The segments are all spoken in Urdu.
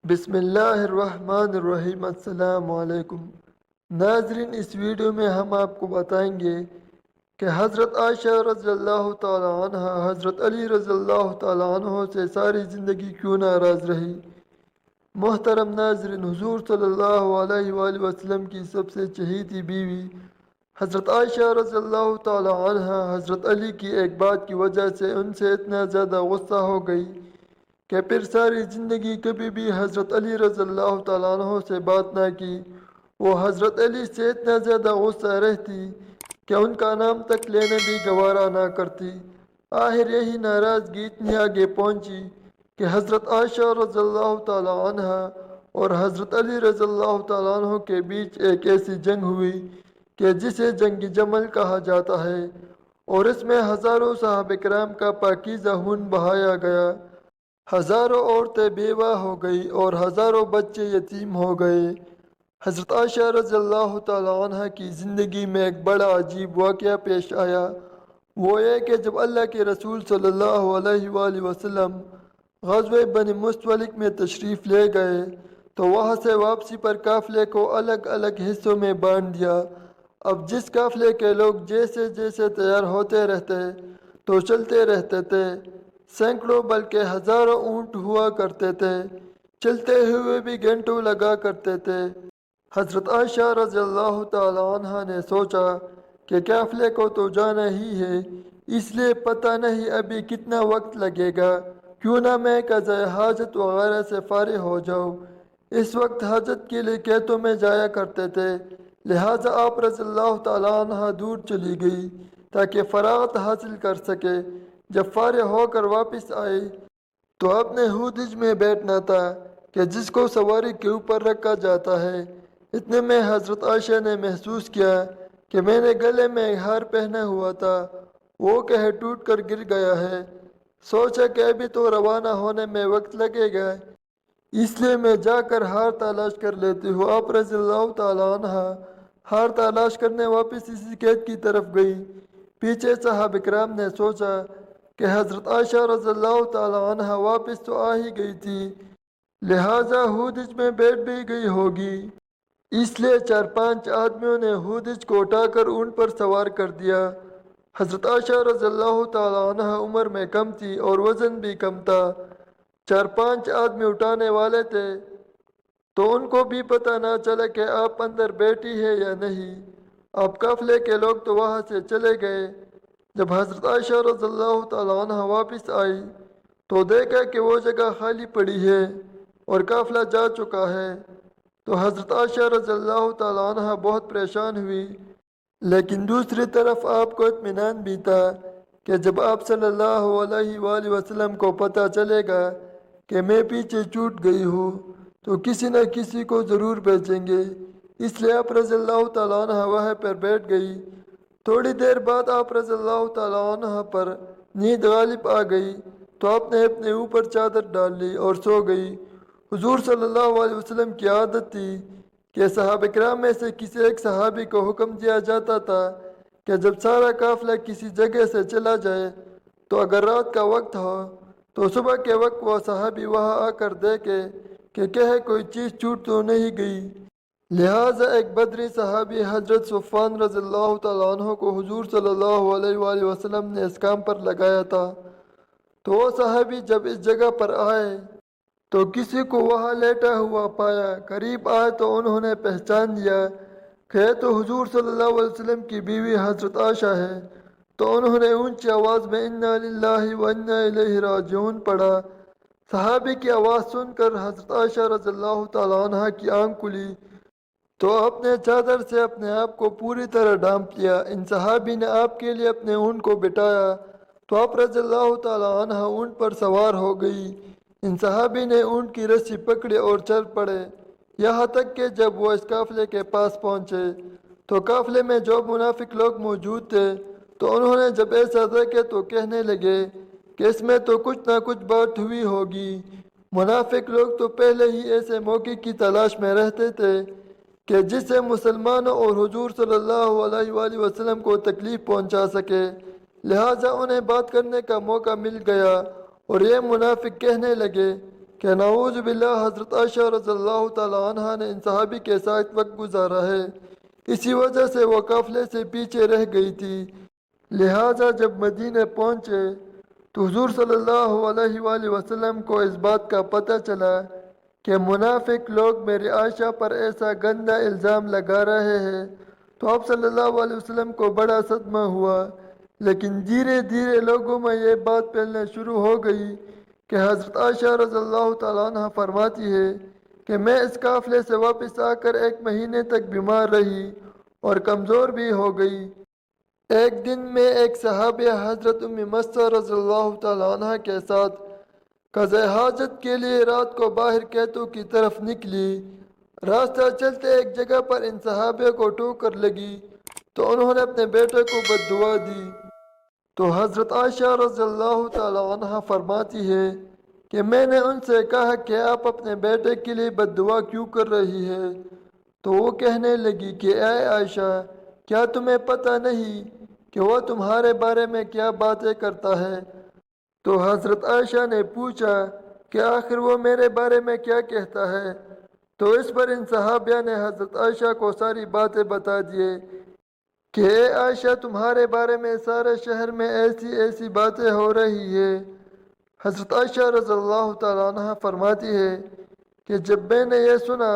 بسم اللہ الرحمن الرحیم۔ السلام علیکم ناظرین، اس ویڈیو میں ہم آپ کو بتائیں گے کہ حضرت عائشہ رضی اللہ تعالی عنہ حضرت علی رضی اللہ تعالی عنہ سے ساری زندگی کیوں ناراض رہی۔ محترم ناظرین، حضور صلی اللہ علیہ وآلہ وسلم کی سب سے چہیتی بیوی حضرت عائشہ رضی اللہ تعالی عنہ حضرت علی کی ایک بات کی وجہ سے ان سے اتنا زیادہ غصہ ہو گئی کہ پھر ساری زندگی کبھی بھی حضرت علی رضی اللہ تعالیٰ عنہ سے بات نہ کی۔ وہ حضرت علی سے اتنا زیادہ غصہ رہتی کہ ان کا نام تک لینا بھی گوارا نہ کرتی۔ آخر یہی ناراضگی اتنی آگے پہنچی کہ حضرت عائشہ رضی اللہ تعالیٰ عنہ اور حضرت علی رضی اللہ تعالیٰ عنہ کے بیچ ایک ایسی جنگ ہوئی کہ جسے جنگ جمل کہا جاتا ہے، اور اس میں ہزاروں صحابہ کرام کا پاکیزہ خون بہایا گیا، ہزاروں عورتیں بیوہ ہو گئی اور ہزاروں بچے یتیم ہو گئے۔ حضرت عائشہ رضی اللہ تعالی عنہ کی زندگی میں ایک بڑا عجیب واقعہ پیش آیا۔ وہ یہ کہ جب اللہ کے رسول صلی اللہ علیہ وآلہ وسلم غزوہ بنی مستلق میں تشریف لے گئے تو وہاں سے واپسی پر قافلے کو الگ الگ حصوں میں بانٹ دیا۔ اب جس قافلے کے لوگ جیسے جیسے تیار ہوتے رہتے تو چلتے رہتے تھے، سینکڑوں بلکہ ہزاروں اونٹ ہوا کرتے تھے، چلتے ہوئے بھی گھنٹوں لگا کرتے تھے۔ حضرت عائشہ رضی اللہ تعالی عنہ نے سوچا کہ قافلے کو تو جانا ہی ہے، اس لیے پتہ نہیں ابھی کتنا وقت لگے گا، کیوں نہ میں قضاء حاجت وغیرہ سے فارغ ہو جاؤں۔ اس وقت حاجت کے لیے کھیتوں میں جایا کرتے تھے، لہٰذا آپ رضی اللہ تعالی عنہ دور چلی گئی تاکہ فراغت حاصل کر سکے۔ جب فارغ ہو کر واپس آئی تو اپنے ہودج میں بیٹھنا تھا کہ جس کو سواری کے اوپر رکھا جاتا ہے۔ اتنے میں حضرت عائشہ نے محسوس کیا کہ میں نے گلے میں ایک ہار پہنا ہوا تھا، وہ کہے ٹوٹ کر گر گیا ہے۔ سوچا کہ ابھی تو روانہ ہونے میں وقت لگے گا، اس لیے میں جا کر ہار تلاش کر لیتی ہوں۔ آپ رضی اللہ تعالی عنہ ہار تلاش کرنے واپس اسی کھیت کی طرف گئی۔ پیچھے صحابہ کرام نے سوچا کہ حضرت عائشہ رضی اللہ تعالی عنہ واپس تو آ ہی گئی تھی، لہٰذا ہودج میں بیٹھ بھی گئی ہوگی، اس لیے 4-5 آدمیوں نے ہودج کو اٹھا کر اونٹ پر سوار کر دیا۔ حضرت عائشہ رضی اللہ تعالی عنہ عمر میں کم تھی اور وزن بھی کم تھا۔ 4-5 آدمی اٹھانے والے تھے تو ان کو بھی پتہ نہ چلا کہ آپ اندر بیٹھی ہے یا نہیں۔ اب قافلے کے لوگ تو وہاں سے چلے گئے۔ جب حضرت عائشہ رضی اللہ تعالی عنہ واپس آئی تو دیکھا کہ وہ جگہ خالی پڑی ہے اور قافلہ جا چکا ہے، تو حضرت عائشہ رضی اللہ تعالی عنہ بہت پریشان ہوئی، لیکن دوسری طرف آپ کو اطمینان بھی تھا کہ جب آپ صلی اللہ علیہ وآلہ وسلم کو پتہ چلے گا کہ میں پیچھے چھوٹ گئی ہوں تو کسی نہ کسی کو ضرور بھیجیں گے، اس لیے آپ رضی اللہ تعالیٰ عنہ وہاں پر بیٹھ گئی۔ تھوڑی دیر بعد آپ رضی اللہ تعالیٰ عنہ پر نیند غالب آ گئی تو آپ نے اپنے اوپر چادر ڈال لی اور سو گئی۔ حضور صلی اللہ علیہ وسلم کی عادت تھی کہ صحابہ کرام میں سے کسی ایک صحابی کو حکم دیا جاتا تھا کہ جب سارا قافلہ کسی جگہ سے چلا جائے تو اگر رات کا وقت ہو تو صبح کے وقت وہ صحابی وہاں آ کر دیکھے کہ کہیں کوئی چیز چھوٹ تو نہیں گئی۔ لہٰذا ایک بدری صحابی حضرت صفوان رضی اللہ تعالیٰ عنہ کو حضور صلی اللہ علیہ وآلہ وسلم نے اس کام پر لگایا تھا، تو وہ صحابی جب اس جگہ پر آئے تو کسی کو وہاں لیٹا ہوا پایا۔ قریب آئے تو انہوں نے پہچان لیا کہ یہ تو حضور صلی اللہ علیہ وسلم کی بیوی حضرت عائشہ ہے، تو انہوں نے اونچی آواز میں انا للہ و انا الیہ راجعون پڑھا۔ صحابی کی آواز سن کر حضرت عائشہ رضی اللہ تعالیٰ عنہ کی آنکھ کھلی تو اپنے چادر سے اپنے آپ کو پوری طرح ڈھانپ لیا۔ ان صحابی نے آپ کے لیے اپنے اونٹ کو بٹھایا تو آپ رضی اللہ تعالیٰ عنہ اونٹ پر سوار ہو گئی۔ ان صحابی نے اونٹ کی رسی پکڑی اور چل پڑے، یہاں تک کہ جب وہ اس قافلے کے پاس پہنچے تو قافلے میں جو منافق لوگ موجود تھے تو انہوں نے جب ایسا دیکھے تو کہنے لگے کہ اس میں تو کچھ نہ کچھ بات ہوئی ہوگی۔ منافق لوگ تو پہلے ہی ایسے موقع کی تلاش میں رہتے تھے کہ جس سے مسلمانوں اور حضور صلی اللہ علیہ وآلہ وسلم کو تکلیف پہنچا سکے، لہٰذا انہیں بات کرنے کا موقع مل گیا، اور یہ منافق کہنے لگے کہ کہ نعوذ باللہ حضرت عائشہ رضی اللہ تعالی عنہ نے ان صحابی کے ساتھ وقت گزارا ہے، اسی وجہ سے وہ قافلے سے پیچھے رہ گئی تھی۔ لہٰذا جب مدینہ پہنچے تو حضور صلی اللہ علیہ وآلہ وسلم کو اس بات کا پتہ چلا کہ منافق لوگ میری عائشہ پر ایسا گندا الزام لگا رہے ہیں، تو آپ صلی اللہ علیہ وسلم کو بڑا صدمہ ہوا۔ لیکن دھیرے دھیرے لوگوں میں یہ بات پھیلنا شروع ہو گئی کہ حضرت عائشہ رضی اللہ تعالیٰ عنہ فرماتی ہے کہ میں اس قافلے سے واپس آ کر 1 مہینے تک بیمار رہی اور کمزور بھی ہو گئی۔ ایک دن میں ایک صحابیہ حضرت ام مستہ رضی اللہ تعالیٰ عنہ کے ساتھ قضاء حاجت کے لیے رات کو باہر کیتو کی طرف نکلی۔ راستہ چلتے ایک جگہ پر ان صحابیہ کو ٹھوکر لگی تو انہوں نے اپنے بیٹے کو بد دعا دی، تو حضرت عائشہ رضی اللہ تعالی عنہ فرماتی ہے کہ میں نے ان سے کہا کہ آپ اپنے بیٹے کے لیے بد دعا کیوں کر رہی ہے؟ تو وہ کہنے لگی کہ اے عائشہ، کیا تمہیں پتہ نہیں کہ وہ تمہارے بارے میں کیا باتیں کرتا ہے؟ تو حضرت عائشہ نے پوچھا کہ آخر وہ میرے بارے میں کیا کہتا ہے؟ تو اس پر ان صحابیہ نے حضرت عائشہ کو ساری باتیں بتا دیے کہ اے عائشہ، تمہارے بارے میں سارے شہر میں ایسی ایسی باتیں ہو رہی ہے۔ حضرت عائشہ رضی اللہ تعالیٰ عنہ فرماتی ہے کہ جب میں نے یہ سنا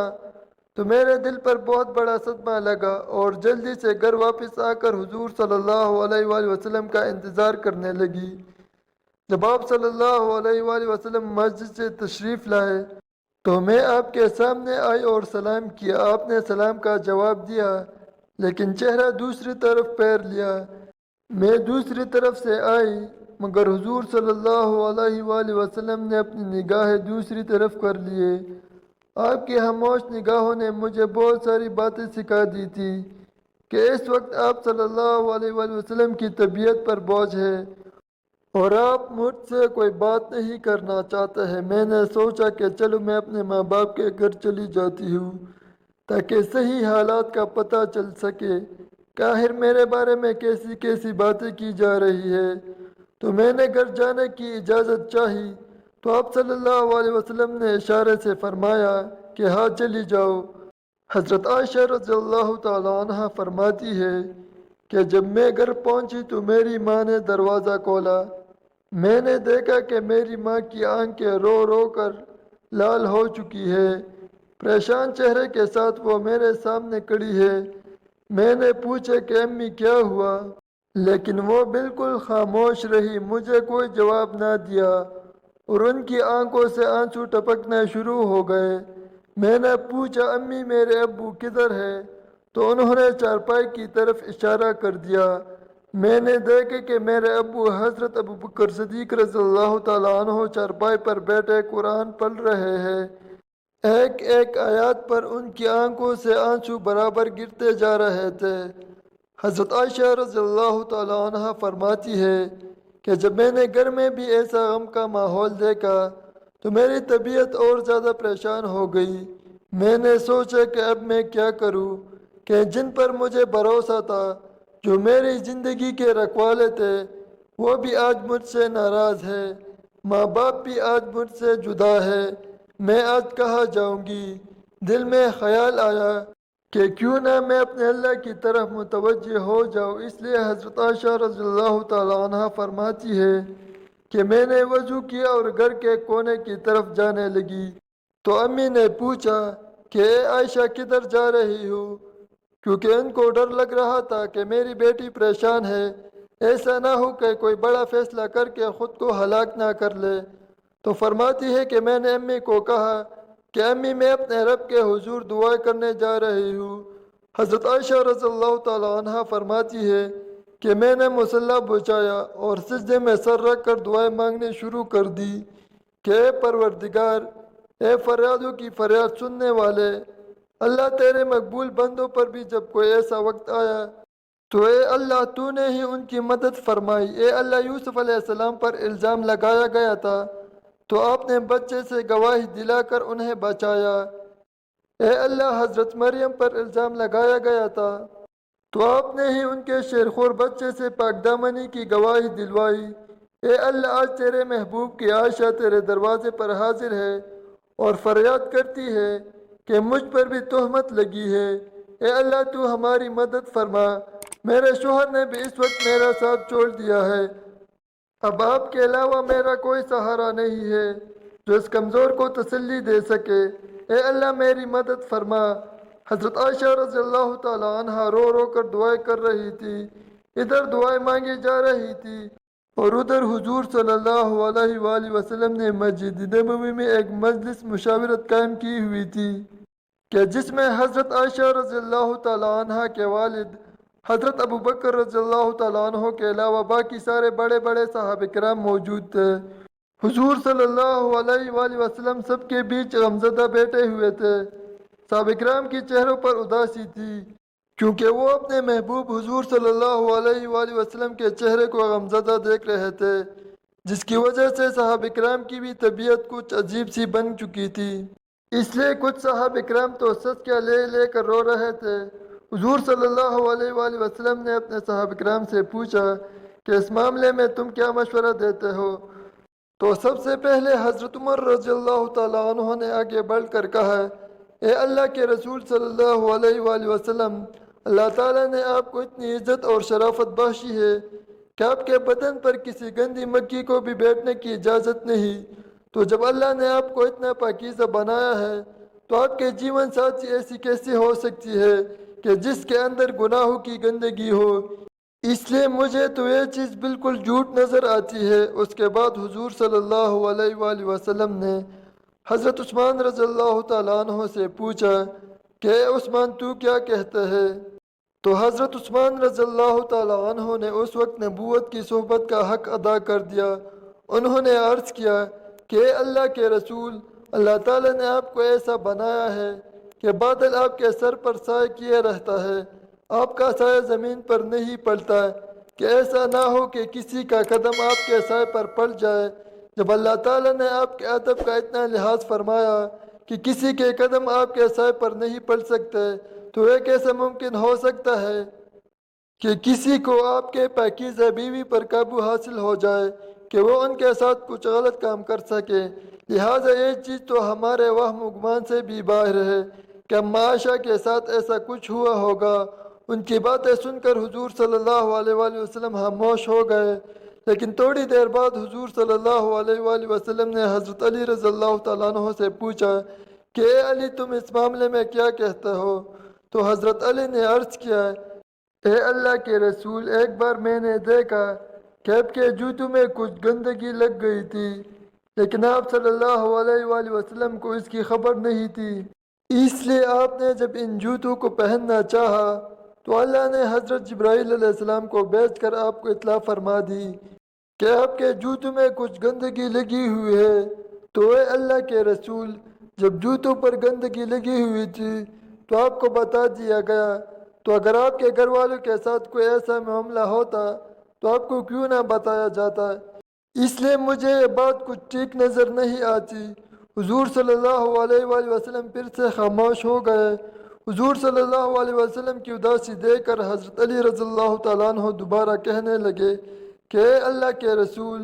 تو میرے دل پر بہت بڑا صدمہ لگا اور جلدی سے گھر واپس آ کر حضور صلی اللہ علیہ وآلہ وسلم کا انتظار کرنے لگی۔ جب آپ صلی اللہ علیہ وآلہ وسلم مسجد سے تشریف لائے تو میں آپ کے سامنے آئی اور سلام کیا۔ آپ نے سلام کا جواب دیا لیکن چہرہ دوسری طرف پھیر لیا۔ میں دوسری طرف سے آئی مگر حضور صلی اللہ علیہ وآلہ وسلم نے اپنی نگاہیں دوسری طرف کر لیے۔ آپ کی خاموش نگاہوں نے مجھے بہت ساری باتیں سکھا دی تھی کہ اس وقت آپ صلی اللہ علیہ وآلہ وسلم کی طبیعت پر بوجھ ہے اور آپ مجھ سے کوئی بات نہیں کرنا چاہتے ہیں۔ میں نے سوچا کہ چلو میں اپنے ماں باپ کے گھر چلی جاتی ہوں تاکہ صحیح حالات کا پتہ چل سکے کہ آخر میرے بارے میں کیسی کیسی باتیں کی جا رہی ہے۔ تو میں نے گھر جانے کی اجازت چاہی تو آپ صلی اللہ علیہ وسلم نے اشارے سے فرمایا کہ ہاں چلی جاؤ۔ حضرت عائشہ رضی اللہ تعالیٰ عنہ فرماتی ہے کہ جب میں گھر پہنچی تو میری ماں نے دروازہ کھولا۔ میں نے دیکھا کہ میری ماں کی آنکھیں رو رو کر لال ہو چکی ہے۔ پریشان چہرے کے ساتھ وہ میرے سامنے کھڑی ہے۔ میں نے پوچھا کہ امی کیا ہوا؟ لیکن وہ بالکل خاموش رہی، مجھے کوئی جواب نہ دیا اور ان کی آنکھوں سے آنسو ٹپکنا شروع ہو گئے۔ میں نے پوچھا امی میرے ابو کدھر ہے؟ تو انہوں نے چارپائی کی طرف اشارہ کر دیا۔ میں نے دیکھا کہ میرے ابو حضرت ابوبکر صدیق رضی اللہ تعالیٰ عنہ چارپائی پر بیٹھے قرآن پڑھ رہے ہیں۔ ایک ایک آیات پر ان کی آنکھوں سے آنسو برابر گرتے جا رہے تھے۔ حضرت عائشہ رضی اللہ تعالیٰ عنہ فرماتی ہے کہ جب میں نے گھر میں بھی ایسا غم کا ماحول دیکھا تو میری طبیعت اور زیادہ پریشان ہو گئی۔ میں نے سوچا کہ اب میں کیا کروں کہ جن پر مجھے بھروسہ تھا، جو میری زندگی کے رکھوالے تھے، وہ بھی آج مجھ سے ناراض ہے، ماں باپ بھی آج مجھ سے جدا ہے، میں آج کہاں جاؤں گی؟ دل میں خیال آیا کہ کیوں نہ میں اپنے اللہ کی طرف متوجہ ہو جاؤں۔ اس لیے حضرت عائشہ رضی اللہ تعالیٰ عنہ فرماتی ہے کہ میں نے وضو کیا اور گھر کے کونے کی طرف جانے لگی تو امی نے پوچھا کہ اے عائشہ کدھر جا رہی ہو؟ کیونکہ ان کو ڈر لگ رہا تھا کہ میری بیٹی پریشان ہے، ایسا نہ ہو کہ کوئی بڑا فیصلہ کر کے خود کو ہلاک نہ کر لے۔ تو فرماتی ہے کہ میں نے امی کو کہا کہ امی میں اپنے رب کے حضور دعا کرنے جا رہی ہوں۔ حضرت عائشہ رضی اللہ تعالیٰ عنہ فرماتی ہے کہ میں نے مصلی بچھایا اور سجدے میں سر رکھ کر دعائیں مانگنے شروع کر دی کہ اے پروردگار، اے فریادوں کی فریاد سننے والے، اللہ تیرے مقبول بندوں پر بھی جب کوئی ایسا وقت آیا تو اے اللہ تو نے ہی ان کی مدد فرمائی۔ اے اللہ یوسف علیہ السلام پر الزام لگایا گیا تھا تو آپ نے بچے سے گواہی دلا کر انہیں بچایا۔ اے اللہ حضرت مریم پر الزام لگایا گیا تھا تو آپ نے ہی ان کے شیرخور بچے سے پاک دامنی کی گواہی دلوائی۔ اے اللہ آج تیرے محبوب کی عائشہ تیرے دروازے پر حاضر ہے اور فریاد کرتی ہے کہ مجھ پر بھی تہمت لگی ہے۔ اے اللہ تو ہماری مدد فرما، میرے شوہر نے بھی اس وقت میرا ساتھ چھوڑ دیا ہے، اب آپ کے علاوہ میرا کوئی سہارا نہیں ہے جو اس کمزور کو تسلی دے سکے۔ اے اللہ میری مدد فرما۔ حضرت عائشہ رضی اللہ تعالیٰ عنہ رو رو کر دعائیں کر رہی تھی، ادھر دعائیں مانگی جا رہی تھی اور ادھر حضور صلی اللہ علیہ وآلہ وسلم نے مسجد نبوی میں ایک مجلس مشاورت قائم کی ہوئی تھی کہ جس میں حضرت عائشہ رضی اللہ تعالیٰ عنہ کے والد حضرت ابو بکر رضی اللہ تعالیٰ عنہ کے علاوہ باقی سارے بڑے بڑے صحابہ کرام موجود تھے۔ حضور صلی اللہ علیہ وآلہ وسلم سب کے بیچ غمزدہ بیٹھے ہوئے تھے۔ صحابہ کرام کے چہروں پر اداسی تھی کیونکہ وہ اپنے محبوب حضور صلی اللہ علیہ وآلہ وسلم کے چہرے کو غمزدہ دیکھ رہے تھے، جس کی وجہ سے صحابہ کرام کی بھی طبیعت کچھ عجیب سی بن چکی تھی۔ اس لیے کچھ صحابہ کرام تو سسکیاں لے لے کر رو رہے تھے۔ حضور صلی اللہ علیہ وآلہ وسلم نے اپنے صحابہ کرام سے پوچھا کہ اس معاملے میں تم کیا مشورہ دیتے ہو؟ تو سب سے پہلے حضرت عمر رضی اللہ تعالیٰ عنہ نے آگے بڑھ کر کہا، اے اللہ کے رسول صلی اللہ علیہ وآلہ وسلم، اللہ تعالیٰ نے آپ کو اتنی عزت اور شرافت بخشی ہے کہ آپ کے بدن پر کسی گندی مکھی کو بھی بیٹھنے کی اجازت نہیں، تو جب اللہ نے آپ کو اتنا پاکیزہ بنایا ہے تو آپ کے جیون ساتھی ایسی کیسے ہو سکتی ہے کہ جس کے اندر گناہوں کی گندگی ہو؟ اس لیے مجھے تو یہ چیز بالکل جھوٹ نظر آتی ہے۔ اس کے بعد حضور صلی اللہ علیہ وآلہ وسلم نے حضرت عثمان رضی اللہ تعالیٰ عنہ سے پوچھا کہ اے عثمان تو کیا کہتا ہے؟ تو حضرت عثمان رضی اللہ تعالیٰ عنہ نے اس وقت نبوت کی صحبت کا حق ادا کر دیا۔ انہوں نے عرض کیا کہ اے اللہ کے رسول، اللہ تعالیٰ نے آپ کو ایسا بنایا ہے کہ بادل آپ کے سر پر سائے کیے رہتا ہے، آپ کا سایہ زمین پر نہیں پڑتا، کہ ایسا نہ ہو کہ کسی کا قدم آپ کے سائے پر پڑ جائے۔ جب اللہ تعالیٰ نے آپ کے ادب کا اتنا لحاظ فرمایا کہ کسی کے قدم آپ کے سائے پر نہیں پڑ سکتے، تو یہ کیسے ممکن ہو سکتا ہے کہ کسی کو آپ کے پاکیزہ بیوی پر قابو حاصل ہو جائے کہ وہ ان کے ساتھ کچھ غلط کام کر سکے؟ لہٰذا یہ چیز تو ہمارے وہم و گمان سے بھی باہر ہے کہ اما عائشہ کے ساتھ ایسا کچھ ہوا ہوگا۔ ان کی باتیں سن کر حضور صلی اللہ علیہ وآلہ وسلم خاموش ہو گئے، لیکن تھوڑی دیر بعد حضور صلی اللہ علیہ وآلہ وسلم نے حضرت علی رضی اللہ تعالیٰ عنہ سے پوچھا کہ اے علی تم اس معاملے میں کیا کہتے ہو؟ تو حضرت علی نے عرض کیا، اے اللہ کے رسول، ایک بار میں نے دیکھا کہ آپ کے جوتوں میں کچھ گندگی لگ گئی تھی، لیکن آپ صلی اللہ علیہ وآلہ وسلم کو اس کی خبر نہیں تھی، اس لیے آپ نے جب ان جوتوں کو پہننا چاہا تو اللہ نے حضرت جبرائیل علیہ السلام کو بھیج کر آپ کو اطلاع فرما دی کہ آپ کے جوتوں میں کچھ گندگی لگی ہوئی ہے۔ تو اے اللہ کے رسول، جب جوتوں پر گندگی لگی ہوئی تھی تو آپ کو بتا دیا گیا، تو اگر آپ کے گھر والوں کے ساتھ کوئی ایسا معاملہ ہوتا تو آپ کو کیوں نہ بتایا جاتا؟ اس لیے مجھے یہ بات کچھ ٹھیک نظر نہیں آتی۔ حضور صلی اللہ علیہ وآلہ وسلم پھر سے خاموش ہو گئے۔ حضور صلی اللہ علیہ وسلم کی اداسی دیکھ کر حضرت علی رضی اللہ تعالیٰ عنہ دوبارہ کہنے لگے کہ اے اللہ کے رسول،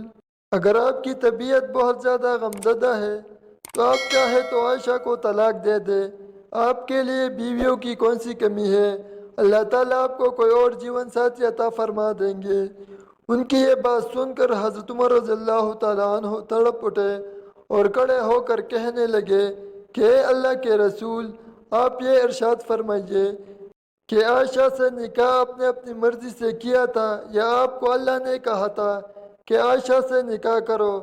اگر آپ کی طبیعت بہت زیادہ غمزدہ ہے تو آپ چاہے تو عائشہ کو طلاق دے دے، آپ کے لیے بیویوں کی کون سی کمی ہے؟ اللہ تعالیٰ آپ کو کوئی اور جیون ساتھی عطا فرما دیں گے۔ ان کی یہ بات سن کر حضرت عمر رضی اللہ تعالیٰ عنہ تڑپ اٹھے اور کھڑے ہو کر کہنے لگے کہ اے اللہ کے رسول، آپ یہ ارشاد فرمائیے کہ عائشہ سے نکاح آپ نے اپنی مرضی سے کیا تھا یا آپ کو اللہ نے کہا تھا کہ عائشہ سے نکاح کرو؟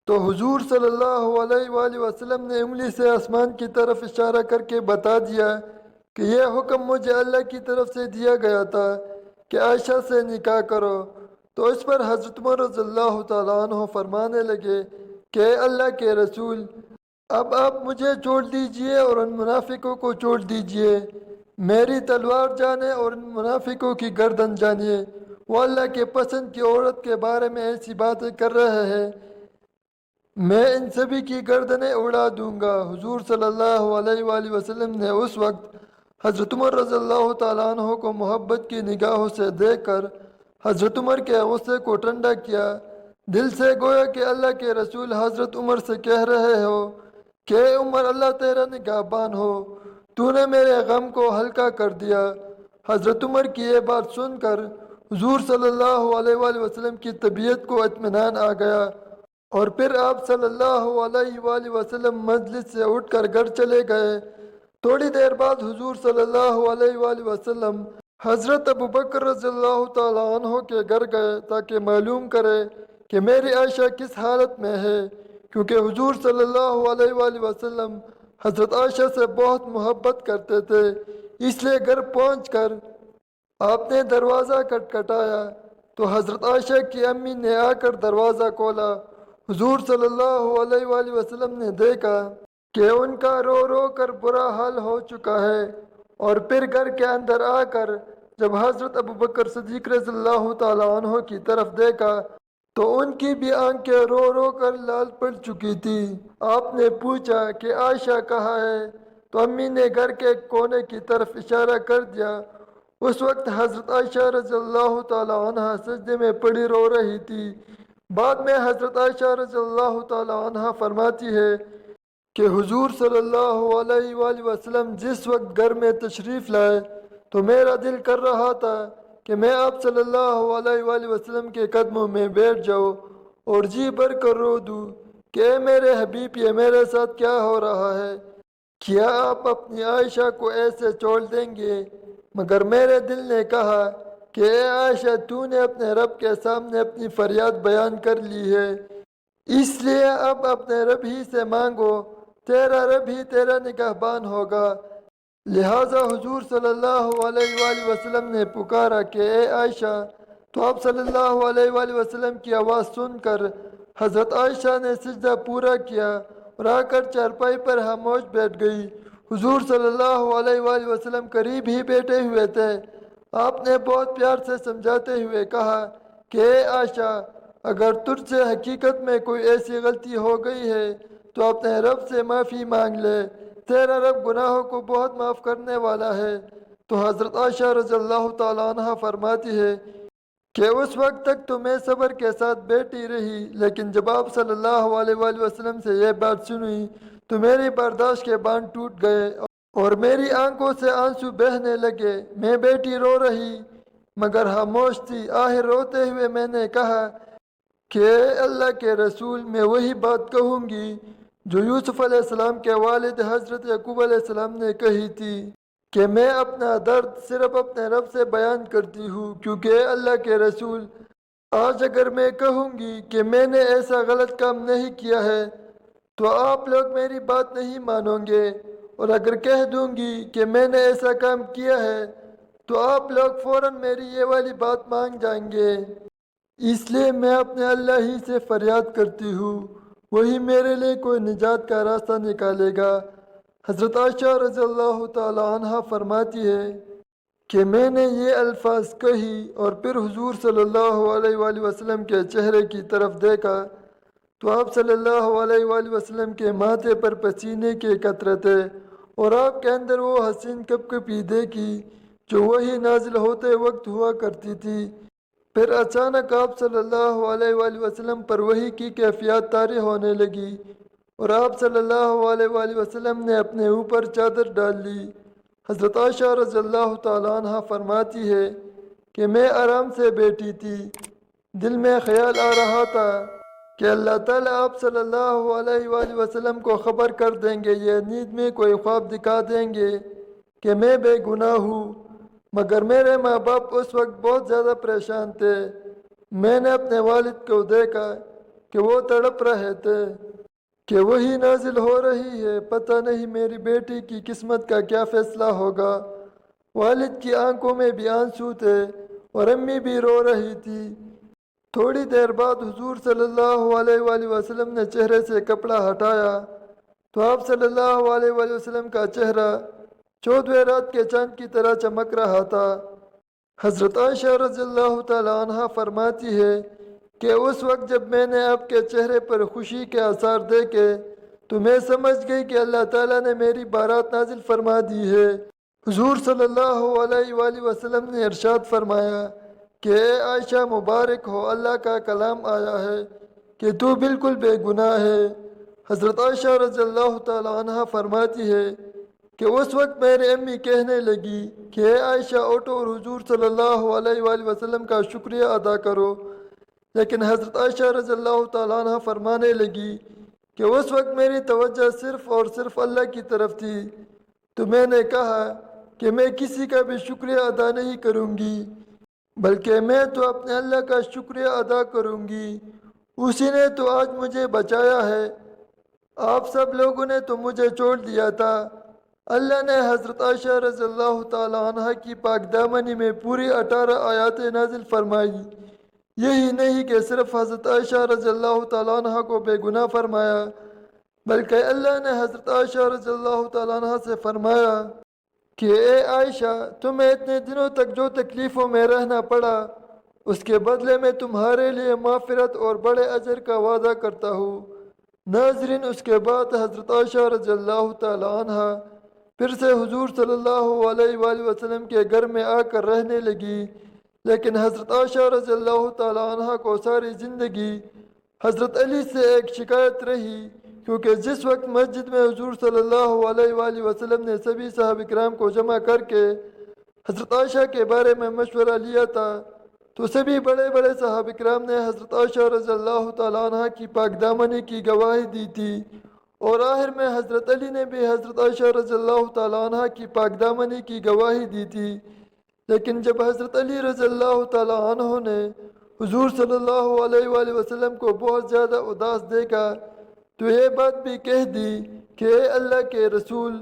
تو حضور صلی اللہ علیہ وآلہ وسلم نے انگلی سے آسمان کی طرف اشارہ کر کے بتا دیا کہ یہ حکم مجھے اللہ کی طرف سے دیا گیا تھا کہ عائشہ سے نکاح کرو۔ تو اس پر حضرت عمر رضی اللہ تعالیٰ عنہ فرمانے لگے کہ اے اللہ کے رسول، اب آپ مجھے چھوڑ دیجئے اور ان منافقوں کو چھوڑ دیجئے، میری تلوار جانے اور ان منافقوں کی گردن جانیے، وہ اللہ کے پسند کی عورت کے بارے میں ایسی باتیں کر رہے ہیں، میں ان سبھی کی گردنیں اڑا دوں گا۔ حضور صلی اللہ علیہ وآلہ وسلم نے اس وقت حضرت عمر رضی اللہ تعالیٰ عنہ کو محبت کی نگاہوں سے دیکھ کر حضرت عمر کے غصے کو ٹھنڈا کیا، دل سے گویا کہ اللہ کے رسول حضرت عمر سے کہہ رہے ہو کہ عمر اللہ تیرا نگہبان ہو، تو نے میرے غم کو ہلکا کر دیا۔ حضرت عمر کی یہ بات سن کر حضور صلی اللہ علیہ وآلہ وسلم کی طبیعت کو اطمینان آ گیا، اور پھر آپ صلی اللہ علیہ وآلہ وسلم مجلس سے اٹھ کر گھر چلے گئے۔ تھوڑی دیر بعد حضور صلی اللہ علیہ وآلہ وسلم حضرت ابو بکر رضی اللہ تعالیٰ عنہ کے گھر گئے تاکہ معلوم کرے کہ میری عائشہ کس حالت میں ہے، کیونکہ حضور صلی اللہ علیہ وآلہ وسلم حضرت عائشہ سے بہت محبت کرتے تھے۔ اس لیے گھر پہنچ کر آپ نے دروازہ کھٹکھٹایا تو حضرت عائشہ کی امی نے آ کر دروازہ کھولا۔ حضور صلی اللہ علیہ وآلہ وسلم نے دیکھا کہ ان کا رو رو کر برا حال ہو چکا ہے، اور پھر گھر کے اندر آ کر جب حضرت ابو بکر صدیق رضی اللہ تعالیٰ عنہ کی طرف دیکھا تو ان کی بھی آنکھیں رو رو کر لال پڑ چکی تھی۔ آپ نے پوچھا کہ عائشہ کہاں ہے؟ تو امی نے گھر کے کونے کی طرف اشارہ کر دیا۔ اس وقت حضرت عائشہ رضی اللہ تعالیٰ عنہ سجدے میں پڑی رو رہی تھی۔ بعد میں حضرت عائشہ رضی اللہ تعالیٰ عنہ فرماتی ہے کہ حضور صلی اللہ علیہ وآلہ وسلم جس وقت گھر میں تشریف لائے تو میرا دل کر رہا تھا کہ میں آپ صلی اللہ علیہ وآلہ وسلم کے قدموں میں بیٹھ جاؤں اور جی بھر کر رو دوں کہ اے میرے حبیب، یہ میرے ساتھ کیا ہو رہا ہے؟ کیا آپ اپنی عائشہ کو ایسے چھوڑ دیں گے؟ مگر میرے دل نے کہا کہ اے عائشہ، تو نے اپنے رب کے سامنے اپنی فریاد بیان کر لی ہے، اس لیے اب اپنے رب ہی سے مانگو، تیرا رب ہی تیرا نگہبان ہوگا۔ لہٰذا حضور صلی اللہ علیہ وآلہ وسلم نے پکارا کہ اے عائشہ، تو آپ صلی اللہ علیہ وآلہ وسلم کی آواز سن کر حضرت عائشہ نے سجدہ پورا کیا اور آ کر چارپائی پر خاموش بیٹھ گئی۔ حضور صلی اللہ علیہ وآلہ وسلم قریب ہی بیٹھے ہوئے تھے۔ آپ نے بہت پیار سے سمجھاتے ہوئے کہا کہ اے عائشہ، اگر تجھ سے حقیقت میں کوئی ایسی غلطی ہو گئی ہے تو اپنے رب سے معافی مانگ لے، تیرا رب گناہوں کو بہت معاف کرنے والا ہے۔ تو حضرت عائشہ رضی اللہ تعالیٰ عنہ فرماتی ہے کہ اس وقت تک تو میں صبر کے ساتھ بیٹھی رہی، لیکن جب آپ صلی اللہ علیہ وآلہ وسلم سے یہ بات سنی تو میری برداشت کے باندھ ٹوٹ گئے اور میری آنکھوں سے آنسو بہنے لگے۔ میں بیٹی رو رہی مگر خاموش تھی۔ آخر روتے ہوئے میں نے کہا کہ اے اللہ کے رسول، میں وہی بات کہوں گی جو یوسف علیہ السلام کے والد حضرت یعقوب علیہ السلام نے کہی تھی کہ میں اپنا درد صرف اپنے رب سے بیان کرتی ہوں، کیونکہ اے اللہ کے رسول، آج اگر میں کہوں گی کہ میں نے ایسا غلط کام نہیں کیا ہے تو آپ لوگ میری بات نہیں مانو گے، اور اگر کہہ دوں گی کہ میں نے ایسا کام کیا ہے تو آپ لوگ فوراً میری یہ والی بات مان جائیں گے۔ اس لیے میں اپنے اللہ ہی سے فریاد کرتی ہوں، وہی میرے لیے کوئی نجات کا راستہ نکالے گا۔ حضرت عائشہ رضی اللہ تعالیٰ عنہ فرماتی ہے کہ میں نے یہ الفاظ کہی اور پھر حضور صلی اللہ علیہ وآلہ وسلم کے چہرے کی طرف دیکھا تو آپ صلی اللہ علیہ وآلہ وسلم کے ماتھے پر پسینے کے قطرے تھے، اور آپ کے اندر وہ حسین کپکپی دیکھی جو وہی نازل ہوتے وقت ہوا کرتی تھی۔ پھر اچانک آپ صلی اللہ علیہ وآلہ وسلم پر وحی کی کیفیات طاری ہونے لگی اور آپ صلی اللہ علیہ وآلہ وسلم نے اپنے اوپر چادر ڈال لی۔ حضرت عائشہ رضی اللہ تعالیٰ عنہ فرماتی ہے کہ میں آرام سے بیٹھی تھی، دل میں خیال آ رہا تھا کہ اللہ تعالیٰ آپ صلی اللہ علیہ وآلہ وسلم کو خبر کر دیں گے، یہ نیند میں کوئی خواب دکھا دیں گے کہ میں بے گناہ ہوں۔ مگر میرے ماں باپ اس وقت بہت زیادہ پریشان تھے۔ میں نے اپنے والد کو دیکھا کہ وہ تڑپ رہے تھے کہ وہی نازل ہو رہی ہے، پتہ نہیں میری بیٹی کی قسمت کا کیا فیصلہ ہوگا۔ والد کی آنکھوں میں بھی آنسو تھے اور امی بھی رو رہی تھی۔ تھوڑی دیر بعد حضور صلی اللہ علیہ وآلہ وسلم نے چہرے سے کپڑا ہٹایا تو آپ صلی اللہ علیہ وآلہ وسلم کا چہرہ 14ویں رات کے چاند کی طرح چمک رہا تھا۔ حضرت عائشہ رضی اللہ تعالیٰ عنہ فرماتی ہے کہ اس وقت جب میں نے آپ کے چہرے پر خوشی کے آثار دیکھے تو میں سمجھ گئی کہ اللہ تعالیٰ نے میری بارات نازل فرما دی ہے۔ حضور صلی اللہ علیہ وآلہ وسلم نے ارشاد فرمایا کہ اے عائشہ، مبارک ہو، اللہ کا کلام آیا ہے کہ تو بالکل بے گناہ ہے۔ حضرت عائشہ رضی اللہ تعالی عنہ فرماتی ہے کہ اس وقت میری امی کہنے لگی کہ اے عائشہ اٹھو اور حضور صلی اللہ علیہ وآلہ وسلم کا شکریہ ادا کرو، لیکن حضرت عائشہ رضی اللہ تعالیٰ عنہ فرمانے لگی کہ اس وقت میری توجہ صرف اور صرف اللہ کی طرف تھی، تو میں نے کہا کہ میں کسی کا بھی شکریہ ادا نہیں کروں گی، بلکہ میں تو اپنے اللہ کا شکریہ ادا کروں گی، اسی نے تو آج مجھے بچایا ہے، آپ سب لوگوں نے تو مجھے چھوڑ دیا تھا۔ اللہ نے حضرت عائشہ رضی اللہ تعالی عنہ کی پاک دامنی میں پوری 18 آیات نازل فرمائی۔ یہی نہیں کہ صرف حضرت عائشہ رضی اللہ تعالی عنہ کو بے گناہ فرمایا، بلکہ اللہ نے حضرت عائشہ رضی اللہ تعالی عنہ سے فرمایا کہ اے عائشہ تمہیں اتنے دنوں تک جو تکلیفوں میں رہنا پڑا، اس کے بدلے میں تمہارے لیے مغفرت اور بڑے اجر کا وعدہ کرتا ہوں۔ ناظرین، اس کے بعد حضرت عائشہ رضی اللہ تعالی عنہ پھر سے حضور صلی اللہ علیہ وآلہ وسلم کے گھر میں آ کر رہنے لگی، لیکن حضرت عائشہ رضی اللہ تعالی عنہ کو ساری زندگی حضرت علی سے ایک شکایت رہی، کیونکہ جس وقت مسجد میں حضور صلی اللہ علیہ وآلہ وسلم نے سبھی صحابہ کرام کو جمع کر کے حضرت عائشہ کے بارے میں مشورہ لیا تھا، تو سبھی بڑے بڑے صحابہ کرام نے حضرت عائشہ رضی اللہ تعالی عنہ کی پاک دامنی کی گواہی دی تھی، اور آخر میں حضرت علی نے بھی حضرت عائشہ رضی اللہ تعالی عنہ کی پاک دامنی کی گواہی دی تھی۔ لیکن جب حضرت علی رضی اللہ تعالی عنہ نے حضور صلی اللہ علیہ وآلہ وسلم کو بہت زیادہ اداس دیکھا تو یہ بات بھی کہہ دی کہ اے اللہ کے رسول،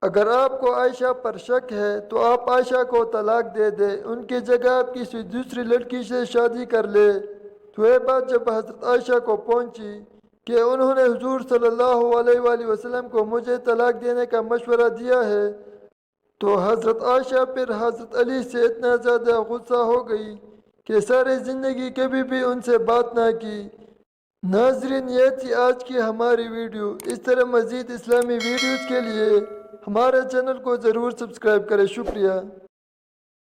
اگر آپ کو عائشہ پر شک ہے تو آپ عائشہ کو طلاق دے دیں، ان کی جگہ آپ کسی دوسری لڑکی سے شادی کر لے۔ تو یہ بات جب حضرت عائشہ کو پہنچی کہ انہوں نے حضور صلی اللہ علیہ وآلہ وسلم کو مجھے طلاق دینے کا مشورہ دیا ہے، تو حضرت عائشہ پھر حضرت علی سے اتنا زیادہ غصہ ہو گئی کہ ساری زندگی کبھی بھی ان سے بات نہ کی۔ ناظرین، یہ تھی آج کی ہماری ویڈیو۔ اس طرح مزید اسلامی ویڈیوز کے لیے ہمارے چینل کو ضرور سبسکرائب کریں۔ شکریہ۔